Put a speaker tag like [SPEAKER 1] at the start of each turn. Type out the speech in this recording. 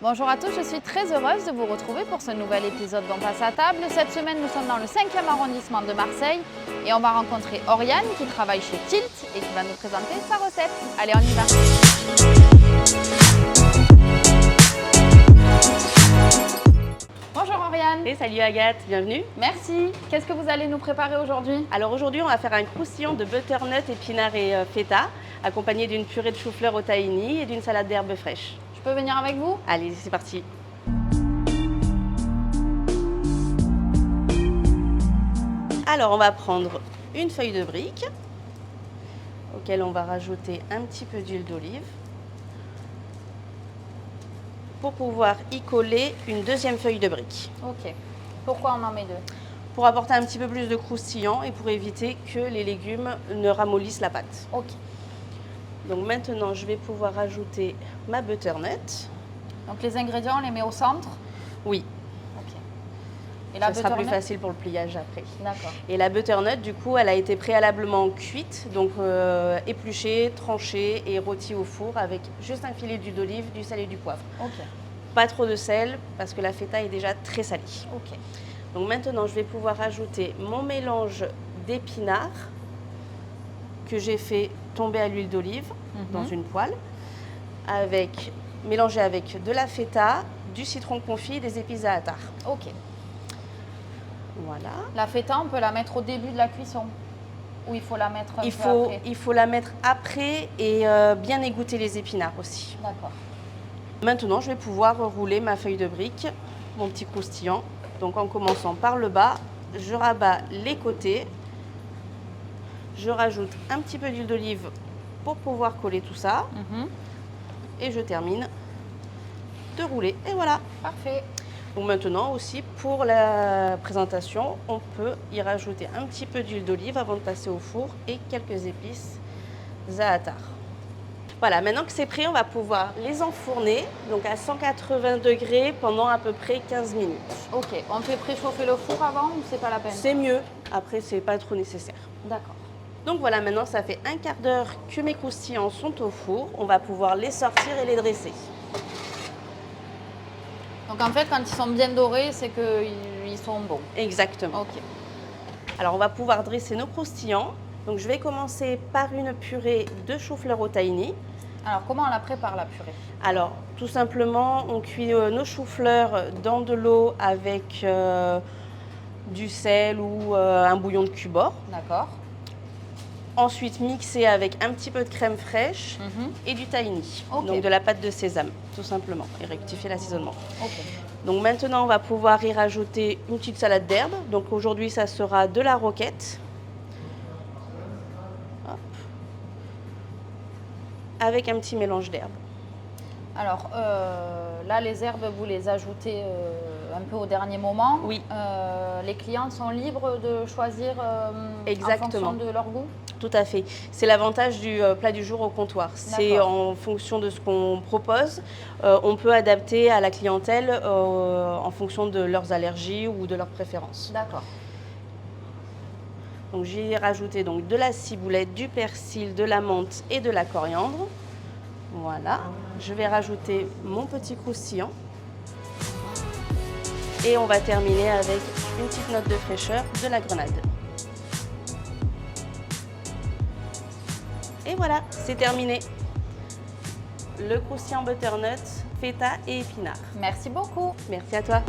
[SPEAKER 1] Bonjour à tous, je suis très heureuse de vous retrouver pour ce nouvel épisode d'On passe à table. Cette semaine, nous sommes dans le 5e arrondissement de Marseille et on va rencontrer Oriane qui travaille chez Tilt et qui va nous présenter sa recette. Allez, on y va! Bonjour Oriane!
[SPEAKER 2] Et salut Agathe, bienvenue!
[SPEAKER 1] Merci! Qu'est-ce que vous allez nous préparer aujourd'hui?
[SPEAKER 2] Alors aujourd'hui, on va faire un croustillant de butternut, épinards et feta, accompagné d'une purée de chou-fleur au tahini et d'une salade d'herbes fraîches.
[SPEAKER 1] Je peux venir avec vous?
[SPEAKER 2] Allez, c'est parti! Alors, on va prendre une feuille de brique, auquel on va rajouter un petit peu d'huile d'olive, pour pouvoir y coller une deuxième feuille de brique.
[SPEAKER 1] Ok. Pourquoi on en met deux?
[SPEAKER 2] Pour apporter un petit peu plus de croustillant et pour éviter que les légumes ne ramollissent la pâte.
[SPEAKER 1] Ok.
[SPEAKER 2] Donc maintenant, je vais pouvoir rajouter ma butternut.
[SPEAKER 1] Donc les ingrédients, on les met au centre?
[SPEAKER 2] Oui.
[SPEAKER 1] Ok. Et la
[SPEAKER 2] ça sera plus
[SPEAKER 1] butternut?
[SPEAKER 2] facile pour le pliage après.
[SPEAKER 1] D'accord.
[SPEAKER 2] Et la butternut, du coup, elle a été préalablement cuite, donc épluchée, tranchée et rôtie au four avec juste un filet d'huile d'olive, du sel et du poivre.
[SPEAKER 1] Ok.
[SPEAKER 2] Pas trop de sel parce que la feta est déjà très salée.
[SPEAKER 1] Ok.
[SPEAKER 2] Donc maintenant, je vais pouvoir rajouter mon mélange d'épinards que j'ai fait tomber à l'huile d'olive dans une poêle, mélangé avec de la feta, du citron confit et des épices za'atar.
[SPEAKER 1] Ok.
[SPEAKER 2] Voilà.
[SPEAKER 1] La feta, on peut la mettre au début de la cuisson? Ou il faut la mettre un peu après?
[SPEAKER 2] Il faut la mettre après et bien égoutter les épinards aussi.
[SPEAKER 1] D'accord.
[SPEAKER 2] Maintenant, je vais pouvoir rouler ma feuille de brique, mon petit croustillant. Donc en commençant par le bas, je rabats les côtés. Je rajoute un petit peu d'huile d'olive pour pouvoir coller tout ça. Et je termine de rouler. Et voilà.
[SPEAKER 1] Parfait.
[SPEAKER 2] Donc maintenant aussi, pour la présentation, on peut y rajouter un petit peu d'huile d'olive avant de passer au four et quelques épices za'atar. Voilà, maintenant que c'est prêt, on va pouvoir les enfourner donc à 180 degrés pendant à peu près 15 minutes.
[SPEAKER 1] Ok. On fait préchauffer le four avant ou c'est pas la peine?
[SPEAKER 2] C'est mieux. Après, c'est pas trop nécessaire.
[SPEAKER 1] D'accord.
[SPEAKER 2] Donc voilà, maintenant ça fait un quart d'heure que mes croustillants sont au four. On va pouvoir les sortir et les dresser.
[SPEAKER 1] Donc en fait, quand ils sont bien dorés, c'est qu'ils sont bons.
[SPEAKER 2] Exactement.
[SPEAKER 1] Ok.
[SPEAKER 2] Alors on va pouvoir dresser nos croustillants. Donc je vais commencer par une purée de chou-fleur au tahini.
[SPEAKER 1] Alors comment on la prépare la purée?
[SPEAKER 2] Alors tout simplement, on cuit nos choux-fleurs dans de l'eau avec du sel ou un bouillon de cubord.
[SPEAKER 1] D'accord.
[SPEAKER 2] Ensuite mixé avec un petit peu de crème fraîche et du tahini, donc de la pâte de sésame, tout simplement, et rectifier l'assaisonnement.
[SPEAKER 1] Ok.
[SPEAKER 2] Donc maintenant, on va pouvoir y rajouter une petite salade d'herbes. Donc aujourd'hui, ça sera de la roquette. Hop. Avec un petit mélange d'herbes.
[SPEAKER 1] Alors là, les herbes, vous les ajoutez un peu au dernier moment.
[SPEAKER 2] Oui.
[SPEAKER 1] Les clients sont libres de choisir
[SPEAKER 2] Exactement.
[SPEAKER 1] en fonction de leur goût?
[SPEAKER 2] Tout à fait. C'est l'avantage du plat du jour au comptoir. C'est en fonction de ce qu'on propose. On peut adapter à la clientèle en fonction de leurs allergies ou de leurs préférences.
[SPEAKER 1] D'accord.
[SPEAKER 2] Donc j'ai rajouté donc de la ciboulette, du persil, de la menthe et de la coriandre. Voilà. Je vais rajouter mon petit croustillant. Et on va terminer avec une petite note de fraîcheur, de la grenade. Et voilà, c'est terminé. Le croustillant butternut, feta et épinards.
[SPEAKER 1] Merci beaucoup.
[SPEAKER 2] Merci à toi.